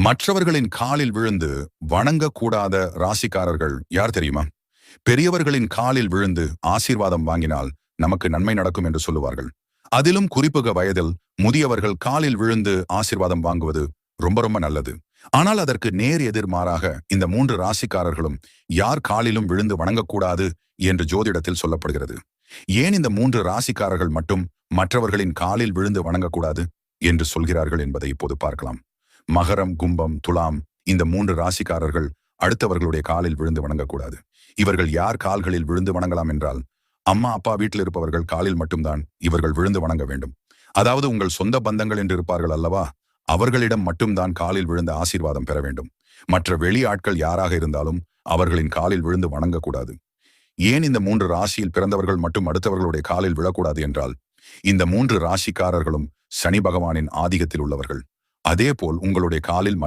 மற்றவர்களின் காலில் விழுந்து வணங்கக்கூடாத ராசிக்காரர்கள் யார் தெரியுமா? பெரியவர்களின் காலில் விழுந்து ஆசீர்வாதம் வாங்கினால் நமக்கு நன்மை நடக்கும் என்று சொல்லுவார்கள். அதிலும் குறிப்புக வயதில் முதியவர்கள் காலில் விழுந்து ஆசீர்வாதம் வாங்குவது ரொம்ப ரொம்ப நல்லது. ஆனால் அதற்கு நேர் எதிர்மாறாக இந்த 3 ராசிக்காரர்களும் யார் காலிலும் விழுந்து வணங்கக்கூடாது என்று ஜோதிடத்தில் சொல்லப்படுகிறது. ஏன் இந்த 3 ராசிக்காரர்கள் மட்டும் மற்றவர்களின் காலில் விழுந்து வணங்கக்கூடாது என்று சொல்கிறார்கள் என்பதை இப்போது பார்க்கலாம். மகரம், கும்பம், துலாம் இந்த 3 ராசிக்காரர்கள் அடுத்தவர்களுடைய காலில் விழுந்து வணங்கக்கூடாது. இவர்கள் யார் கால்களில் விழுந்து வணங்கலாம் என்றால், அம்மா அப்பா வீட்டில் இருப்பவர்கள் காலில் மட்டும்தான் இவர்கள் விழுந்து வணங்க வேண்டும். அதாவது உங்கள் சொந்த பந்தங்கள் என்று இருப்பார்கள் அல்லவா, அவர்களிடம் மட்டும்தான் காலில் விழுந்த ஆசீர்வாதம் பெற வேண்டும். மற்ற வெளி ஆட்கள் யாராக இருந்தாலும் அவர்களின் காலில் விழுந்து வணங்கக்கூடாது. ஏன் இந்த 3 ராசியில் பிறந்தவர்கள் மட்டும் அடுத்தவர்களுடைய காலில் விழக்கூடாது என்றால், இந்த 3 ராசிக்காரர்களும் சனி பகவானின் ஆதிக்கத்தில் உள்ளவர்கள். அதேபோல் உங்களுடைய காலில்